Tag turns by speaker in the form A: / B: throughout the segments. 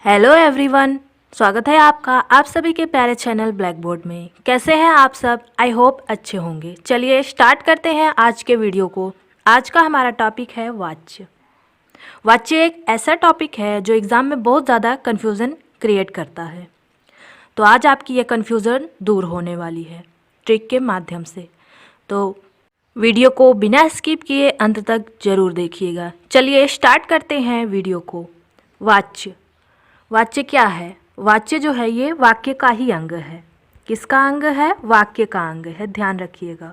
A: Hello everyone, स्वागत है आपका आप सभी के प्यारे चैनल ब्लैक बोर्ड में। कैसे हैं आप सब? आई होप अच्छे होंगे। चलिए स्टार्ट करते हैं आज के वीडियो को। आज का हमारा टॉपिक है वाच्य। वाच्य एक ऐसा टॉपिक है जो एग्ज़ाम में बहुत ज़्यादा कन्फ्यूज़न क्रिएट करता है। तो आज आपकी ये कन्फ्यूज़न दूर होने वाली है ट्रिक के माध्यम से। तो वीडियो को बिना स्किप किए अंत तक ज़रूर देखिएगा। चलिए स्टार्ट करते हैं वीडियो को। वाच्य वाच्य क्या है? वाच्य जो है ये वाक्य का ही अंग है। किसका अंग है? वाक्य का अंग है। ध्यान रखिएगा,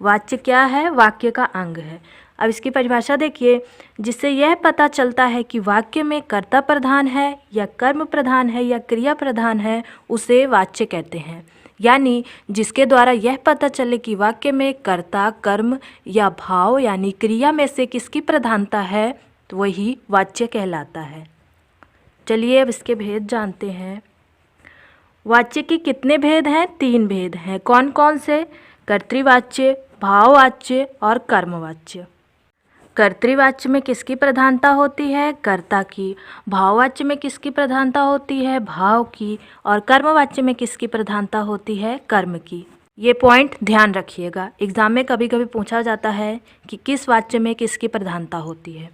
A: वाच्य क्या है? वाक्य का अंग है। अब इसकी परिभाषा देखिए, जिससे यह पता चलता है कि वाक्य में कर्ता प्रधान है या कर्म प्रधान है या क्रिया प्रधान है, उसे वाच्य कहते हैं। यानी जिसके द्वारा यह पता चले कि वाक्य में कर्ता, कर्म या भाव यानी क्रिया में से किसकी प्रधानता है, तो वही वाच्य कहलाता है। चलिए अब इसके भेद जानते हैं। वाच्य के कितने भेद हैं? 3 भेद हैं। कौन कौन से? कर्तृवाच्य, भाववाच्य और कर्मवाच्य। कर्तृवाच्य में किसकी प्रधानता होती है? कर्ता की। भाववाच्य में किसकी प्रधानता होती है? भाव की। और कर्मवाच्य में किसकी प्रधानता होती है? कर्म की। ये पॉइंट ध्यान रखिएगा, एग्जाम में कभी कभी पूछा जाता है कि किस वाच्य में किसकी प्रधानता होती है।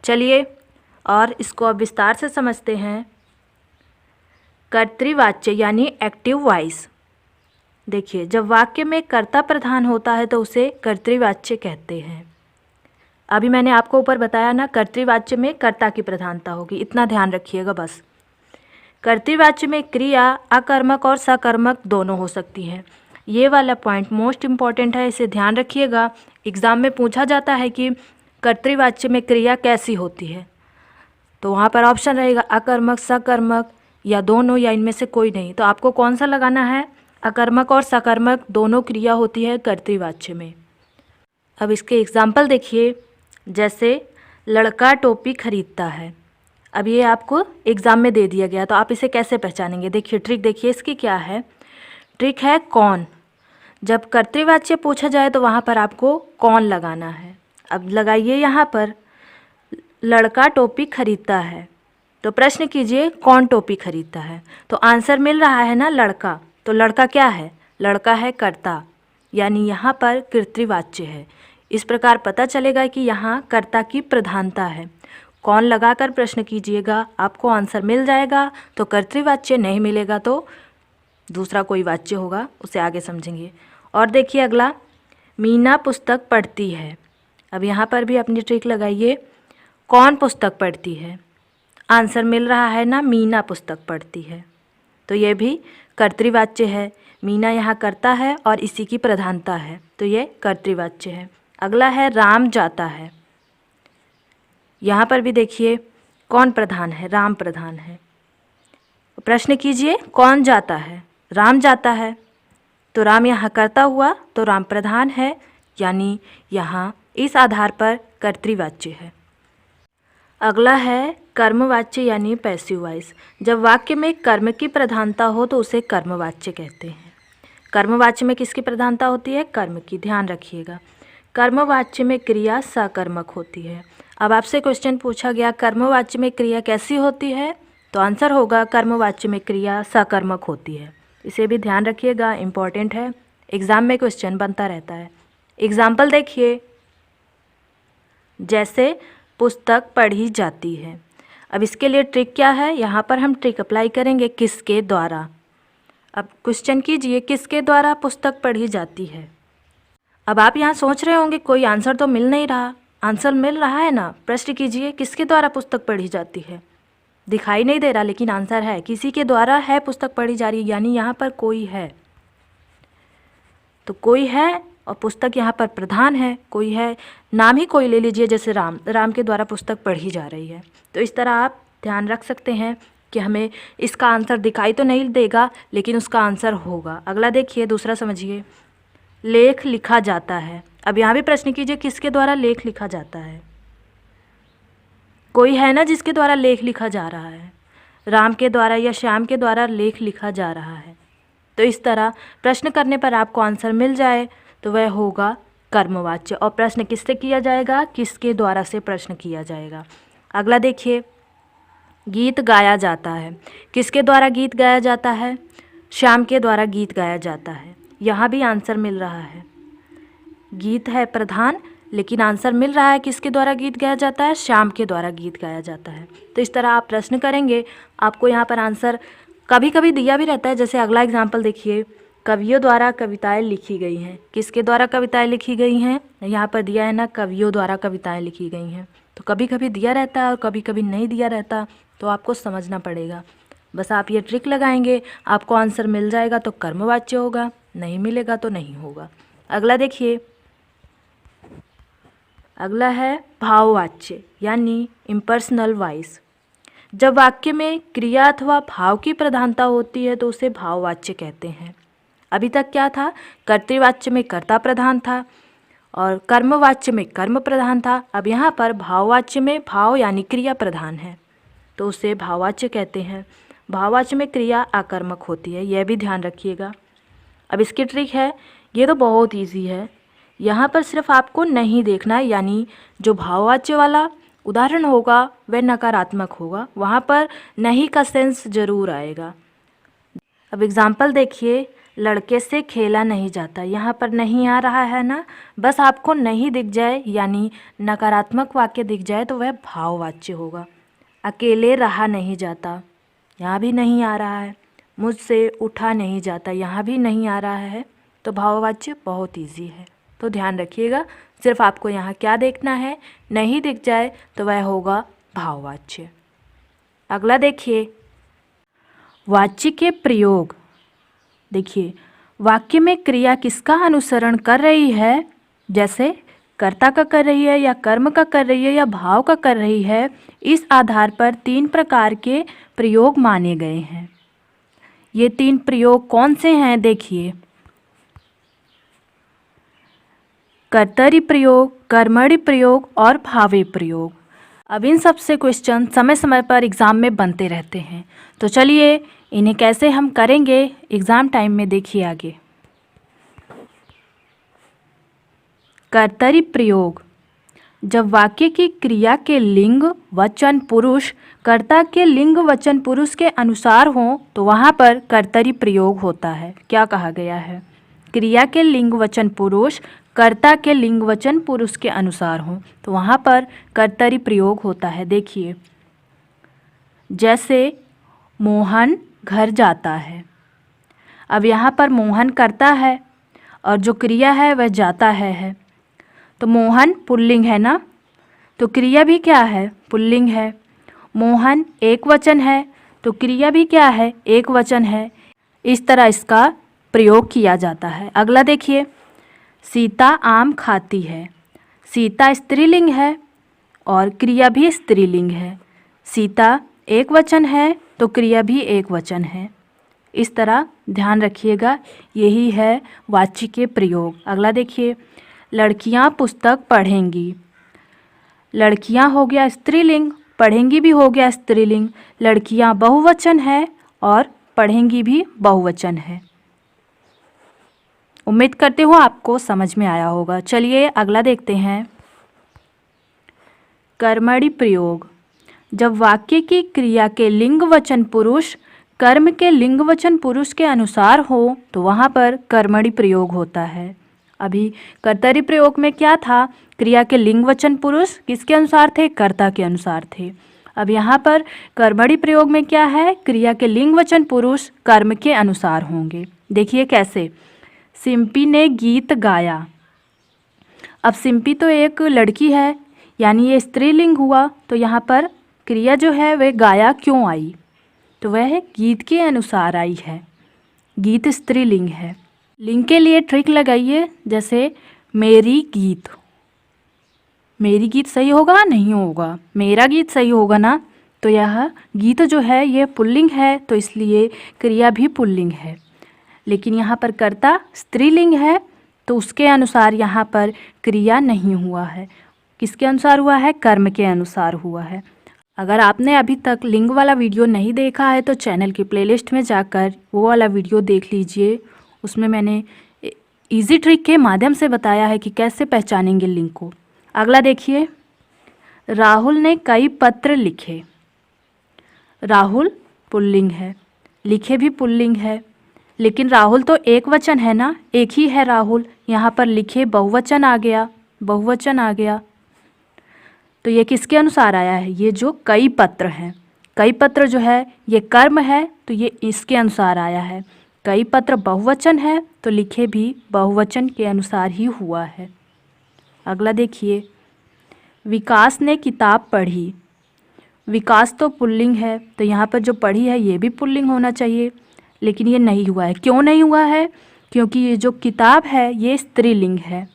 A: चलिए और इसको अब विस्तार से समझते हैं। कर्तृवाच्य यानी एक्टिव वॉइस। देखिए, जब वाक्य में कर्ता प्रधान होता है तो उसे कर्तृवाच्य कहते हैं। अभी मैंने आपको ऊपर बताया ना, कर्तृवाच्य में कर्ता की प्रधानता होगी, इतना ध्यान रखिएगा बस। कर्तृवाच्य में क्रिया अकर्मक और सकर्मक दोनों हो सकती है। ये वाला पॉइंट मोस्ट इम्पॉर्टेंट है, इसे ध्यान रखिएगा। एग्ज़ाम में पूछा जाता है कि कर्तृवाच्य में क्रिया कैसी होती है, तो वहाँ पर ऑप्शन रहेगा अकर्मक, सकर्मक या दोनों या इनमें से कोई नहीं। तो आपको कौन सा लगाना है? अकर्मक और सकर्मक दोनों क्रिया होती है कर्तृवाच्य में। अब इसके एग्जाम्पल देखिए, जैसे लड़का टोपी खरीदता है। अब ये आपको एग्ज़ाम में दे दिया गया, तो आप इसे कैसे पहचानेंगे? देखिए ट्रिक, देखिए इसकी क्या है। ट्रिक है कौन। जब कर्तृवाच्य पूछा जाए तो वहाँ पर आपको कौन लगाना है। अब लगाइए यहाँ पर, लड़का टोपी खरीदता है, तो प्रश्न कीजिए कौन टोपी खरीदता है। तो आंसर मिल रहा है ना लड़का, तो लड़का क्या है? लड़का है कर्ता, यानी यहाँ पर कर्तृवाच्य है। इस प्रकार पता चलेगा कि यहाँ कर्ता की प्रधानता है। कौन लगाकर प्रश्न कीजिएगा, आपको आंसर मिल जाएगा। तो कर्तृवाच्य नहीं मिलेगा तो दूसरा कोई वाच्य होगा, उसे आगे समझेंगे। और देखिए अगला, मीना पुस्तक पढ़ती है। अब यहाँ पर भी अपनी ट्रिक लगाइए, कौन पुस्तक पढ़ती है? आंसर मिल रहा है ना, मीना पुस्तक पढ़ती है, तो ये भी कर्तृवाच्य है। मीना यहाँ कर्ता है और इसी की प्रधानता है, तो ये कर्तृवाच्य है। अगला है राम जाता है। यहाँ पर भी देखिए कौन प्रधान है? राम प्रधान है। प्रश्न कीजिए कौन जाता है? राम जाता है, तो राम यहाँ कर्ता हुआ, तो राम प्रधान है, यानी यहाँ इस आधार पर कर्तृवाच्य है। अगला है कर्मवाच्य यानी पैसिव वॉइस। जब वाक्य में कर्म की प्रधानता हो तो उसे कर्मवाच्य कहते हैं। कर्मवाच्य में किसकी प्रधानता होती है? कर्म की। ध्यान रखिएगा, कर्मवाच्य में क्रिया सकर्मक होती है। अब आपसे क्वेश्चन पूछा गया कर्मवाच्य में क्रिया कैसी होती है, तो आंसर होगा कर्मवाच्य में क्रिया सकर्मक होती है। इसे भी ध्यान रखिएगा, इम्पॉर्टेंट है, एग्ज़ाम में क्वेश्चन बनता रहता है। एग्जाम्पल देखिए, जैसे पुस्तक पढ़ी जाती है। अब इसके लिए ट्रिक क्या है? यहाँ पर हम ट्रिक अप्लाई करेंगे, किसके द्वारा। अब क्वेश्चन कीजिए किसके द्वारा पुस्तक पढ़ी जाती है। अब आप यहाँ सोच रहे होंगे कोई आंसर तो मिल नहीं रहा। आंसर मिल रहा है ना, प्रश्न कीजिए किसके द्वारा पुस्तक पढ़ी जाती है। दिखाई नहीं दे रहा, लेकिन आंसर है किसी के द्वारा है पुस्तक पढ़ी जा रही है, यानी यहाँ पर कोई है। तो कोई है और पुस्तक यहाँ पर प्रधान है, कोई है, नाम ही कोई ले लीजिए, जैसे राम, राम के द्वारा पुस्तक पढ़ी जा रही है। तो इस तरह आप ध्यान रख सकते हैं कि हमें इसका आंसर दिखाई तो नहीं देगा, लेकिन उसका आंसर होगा। अगला देखिए, दूसरा समझिए, लेख लिखा जाता है। अब यहाँ भी प्रश्न कीजिए किसके द्वारा लेख लिखा जाता है। कोई है ना जिसके द्वारा लेख लिखा जा रहा है, राम के द्वारा या श्याम के द्वारा लेख लिखा जा रहा है। तो इस तरह प्रश्न करने पर आपको आंसर मिल जाए तो वह होगा कर्मवाच्य। और प्रश्न किससे किया जाएगा? किसके द्वारा से प्रश्न किया जाएगा। अगला देखिए, गीत गाया जाता है। किसके द्वारा गीत गाया जाता है? श्याम के द्वारा गीत गाया जाता है। यहाँ भी आंसर मिल रहा है, गीत है प्रधान, लेकिन आंसर मिल रहा है किसके द्वारा गीत गाया जाता है? श्याम के द्वारा गीत गाया जाता है। तो इस तरह आप प्रश्न करेंगे, आपको यहाँ पर आंसर कभी कभी दिया भी रहता है। जैसे अगला एग्जाम्पल देखिए, कवियों द्वारा कविताएं लिखी गई हैं। किसके द्वारा कविताएं लिखी गई हैं? यहाँ पर दिया है ना, कवियों द्वारा कविताएं लिखी गई हैं। तो कभी कभी दिया रहता है और कभी कभी नहीं दिया रहता, तो आपको समझना पड़ेगा। बस आप ये ट्रिक लगाएंगे, आपको आंसर मिल जाएगा तो कर्मवाच्य होगा, नहीं मिलेगा तो नहीं होगा। अगला देखिए, अगला है भाववाच्य यानी इम्पर्सनल वॉइस। जब वाक्य में क्रिया अथवा भाव की प्रधानता होती है तो उसे भाववाच्य कहते हैं। अभी तक क्या था? कर्तृवाच्य में कर्ता प्रधान था और कर्मवाच्य में कर्म प्रधान था। अब यहाँ पर भाववाच्य में भाव यानी क्रिया प्रधान है, तो उसे भाववाच्य कहते हैं। भाववाच्य में क्रिया आकर्मक होती है, यह भी ध्यान रखिएगा। अब इसकी ट्रिक है, ये तो बहुत इजी है। यहाँ पर सिर्फ आपको नहीं देखना है, यानी जो भाववाच्य वाला उदाहरण होगा वह नकारात्मक होगा, वहाँ पर नहीं का सेंस जरूर आएगा। अब एग्जाम्पल देखिए, लड़के से खेला नहीं जाता। यहाँ पर नहीं आ रहा है ना, बस आपको नहीं दिख जाए यानी नकारात्मक वाक्य दिख जाए तो वह भाववाच्य होगा। अकेले रहा नहीं जाता, यहाँ भी नहीं आ रहा है। मुझसे उठा नहीं जाता, यहाँ भी नहीं आ रहा है। तो भाववाच्य बहुत इजी है, तो ध्यान रखिएगा। सिर्फ आपको यहाँ क्या देखना है, नहीं दिख जाए तो वह होगा भाववाच्य। अगला देखिए, वाच्य के प्रयोग। देखिए, वाक्य में क्रिया किसका अनुसरण कर रही है, जैसे कर्ता का कर रही है या कर्म का कर रही है या भाव का कर रही है, इस आधार पर 3 प्रकार के प्रयोग माने गए हैं। ये 3 प्रयोग कौन से हैं? देखिए, कर्तरी प्रयोग, कर्मणि प्रयोग और भावे प्रयोग। अब इन सब से क्वेश्चन समय समय पर एग्ज़ाम में बनते रहते हैं, तो चलिए इन्हें कैसे हम करेंगे एग्ज़ाम टाइम में देखिए आगे। कर्तरी प्रयोग, जब वाक्य की क्रिया के लिंग वचन पुरुष कर्ता के लिंग वचन पुरुष के अनुसार हो तो वहाँ पर कर्तरी प्रयोग होता है। क्या कहा गया है? क्रिया के लिंग वचन पुरुष कर्ता के लिंग वचन पुरुष के अनुसार हो तो वहाँ पर कर्तरी प्रयोग होता है। देखिए, जैसे मोहन घर जाता है। अब यहाँ पर मोहन करता है और जो क्रिया है वह जाता है। तो मोहन पुल्लिंग है ना, तो क्रिया भी क्या है? पुल्लिंग है। मोहन एक वचन है तो क्रिया भी क्या है? एक वचन है। इस तरह इसका प्रयोग किया जाता है। अगला देखिए, सीता आम खाती है। सीता स्त्रीलिंग है और क्रिया भी स्त्रीलिंग है। सीता एक वचन है तो क्रिया भी एक वचन है। इस तरह ध्यान रखिएगा, यही है वाच्य के प्रयोग। अगला देखिए, लड़कियां पुस्तक पढ़ेंगी। लड़कियां हो गया स्त्रीलिंग, पढ़ेंगी भी हो गया स्त्रीलिंग। लड़कियां बहुवचन है और पढ़ेंगी भी बहुवचन है। उम्मीद करते हो आपको समझ में आया होगा। चलिए अगला देखते हैं, कर्मणि प्रयोग। जब वाक्य की क्रिया के लिंग वचन पुरुष कर्म के लिंग वचन पुरुष के अनुसार हो तो वहाँ पर कर्मणि प्रयोग होता है। अभी कर्तरी प्रयोग में क्या था? क्रिया के लिंग वचन पुरुष किसके अनुसार थे? कर्ता के अनुसार थे। अब यहाँ पर कर्मणि प्रयोग में क्या है? क्रिया के लिंग वचन पुरुष कर्म के अनुसार होंगे। देखिए कैसे, सिंपी ने गीत गाया। अब सिंपी तो एक लड़की है यानी ये स्त्रीलिंग हुआ, तो यहाँ पर क्रिया जो है वह गाया क्यों आई? तो वह गीत के अनुसार आई है। गीत स्त्रीलिंग है। लिंग के लिए ट्रिक लगाइए, जैसे मेरी गीत। मेरी गीत सही होगा? नहीं होगा, मेरा गीत सही होगा ना। तो यह गीत जो है ये पुल्लिंग है, तो इसलिए क्रिया भी पुल्लिंग है। लेकिन यहाँ पर कर्ता स्त्रीलिंग है तो उसके अनुसार यहाँ पर क्रिया नहीं हुआ है। किसके अनुसार हुआ है? कर्म के अनुसार हुआ है। अगर आपने अभी तक लिंग वाला वीडियो नहीं देखा है तो चैनल की प्लेलिस्ट में जाकर वो वाला वीडियो देख लीजिए। उसमें मैंने इजी ट्रिक के माध्यम से बताया है कि कैसे पहचानेंगे लिंग को। अगला देखिए, राहुल ने कई पत्र लिखे। राहुल पुल्लिंग है, लिखे भी पुल्लिंग है, लेकिन राहुल तो एक वचन है ना, एक ही है राहुल। यहाँ पर लिखे बहुवचन आ गया, बहुवचन आ गया। तो ये किसके अनुसार आया है? ये जो कई पत्र हैं, कई पत्र जो है ये कर्म है, तो ये इसके अनुसार आया है। कई पत्र बहुवचन है तो लिखे भी बहुवचन के अनुसार ही हुआ है। अगला देखिए, विकास ने किताब पढ़ी। विकास तो पुल्लिंग है, तो यहाँ पर जो पढ़ी है ये भी पुल्लिंग होना चाहिए, लेकिन ये नहीं हुआ है। क्यों नहीं हुआ है? क्योंकि ये जो किताब है ये स्त्रीलिंग है।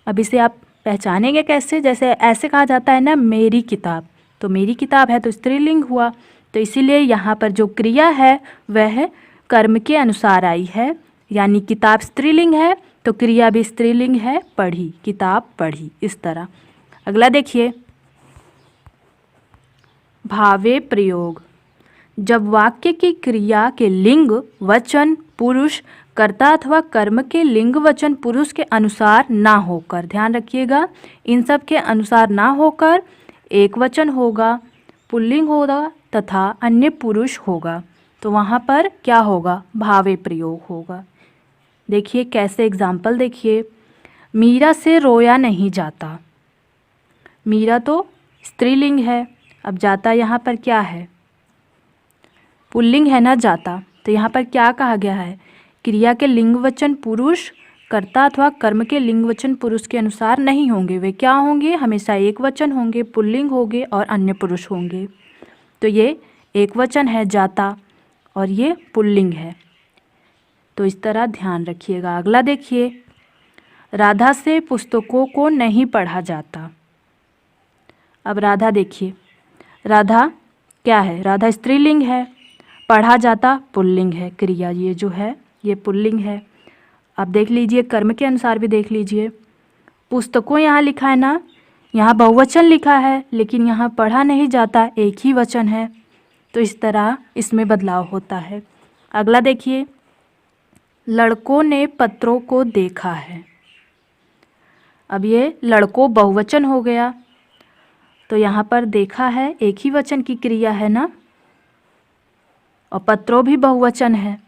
A: अब इसे आप पहचानेंगे कैसे? जैसे ऐसे कहा जाता है ना, मेरी किताब, तो मेरी किताब है तो स्त्रीलिंग हुआ, तो इसीलिए यहाँ पर जो क्रिया है वह कर्म के अनुसार आई है, यानी किताब स्त्रीलिंग है तो क्रिया भी स्त्रीलिंग है, पढ़ी, किताब पढ़ी, इस तरह। अगला देखिए, भावे प्रयोग। जब वाक्य की क्रिया के लिंग वचन पुरुष कर्ता अथवा कर्म के लिंग वचन पुरुष के अनुसार ना होकर, ध्यान रखिएगा, इन सब के अनुसार ना होकर एक वचन होगा, पुल्लिंग होगा तथा अन्य पुरुष होगा, तो वहाँ पर क्या होगा? भावे प्रयोग होगा। देखिए कैसे, एग्जाम्पल देखिए, मीरा से रोया नहीं जाता। मीरा तो स्त्रीलिंग है, अब जाता यहाँ पर क्या है? पुल्लिंग है ना जाता, तो यहाँ पर क्या कहा गया है? क्रिया के लिंग वचन पुरुष कर्ता अथवा कर्म के लिंग वचन पुरुष के अनुसार नहीं होंगे, वे क्या होंगे? हमेशा एक वचन होंगे, पुल्लिंग होंगे और अन्य पुरुष होंगे। तो ये एक वचन है जाता और ये पुल्लिंग है, तो इस तरह ध्यान रखिएगा। अगला देखिए, राधा से पुस्तकों को नहीं पढ़ा जाता। अब राधा देखिए, राधा क्या है? राधा स्त्रीलिंग है, पढ़ा जाता पुल्लिंग है, क्रिया ये जो है ये पुल्लिंग है। अब देख लीजिए, कर्म के अनुसार भी देख लीजिए, पुस्तकों यहाँ लिखा है ना, यहाँ बहुवचन लिखा है, लेकिन यहाँ पढ़ा नहीं जाता, एक ही वचन है, तो इस तरह इसमें बदलाव होता है। अगला देखिए, लड़कों ने पत्रों को देखा है। अब ये लड़कों बहुवचन हो गया, तो यहाँ पर देखा है एक ही वचन की क्रिया है ना, और पत्रों भी बहुवचन है,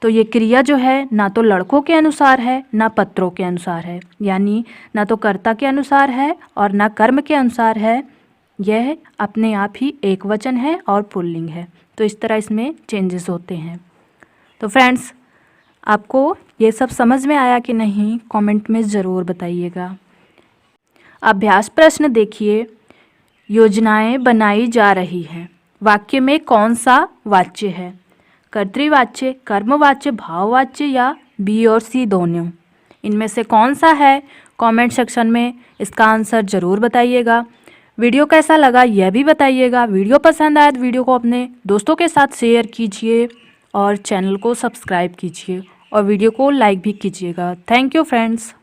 A: तो ये क्रिया जो है ना तो लड़कों के अनुसार है ना पत्रों के अनुसार है, यानी ना तो कर्ता के अनुसार है और ना कर्म के अनुसार है, यह अपने आप ही एक वचन है और पुल्लिंग है, तो इस तरह इसमें चेंजेस होते हैं। तो फ्रेंड्स, आपको ये सब समझ में आया कि नहीं? कमेंट में ज़रूर बताइएगा। अभ्यास प्रश्न देखिए, योजनाएं बनाई जा रही हैं, वाक्य में कौन सा वाच्य है? कर्तृवाच्य, कर्मवाच्य, भाववाच्य या बी और सी दोनों? इनमें से कौन सा है? कमेंट सेक्शन में इसका आंसर ज़रूर बताइएगा। वीडियो कैसा लगा यह भी बताइएगा। वीडियो पसंद आए तो वीडियो को अपने दोस्तों के साथ शेयर कीजिए और चैनल को सब्सक्राइब कीजिए और वीडियो को लाइक भी कीजिएगा। Thank you friends.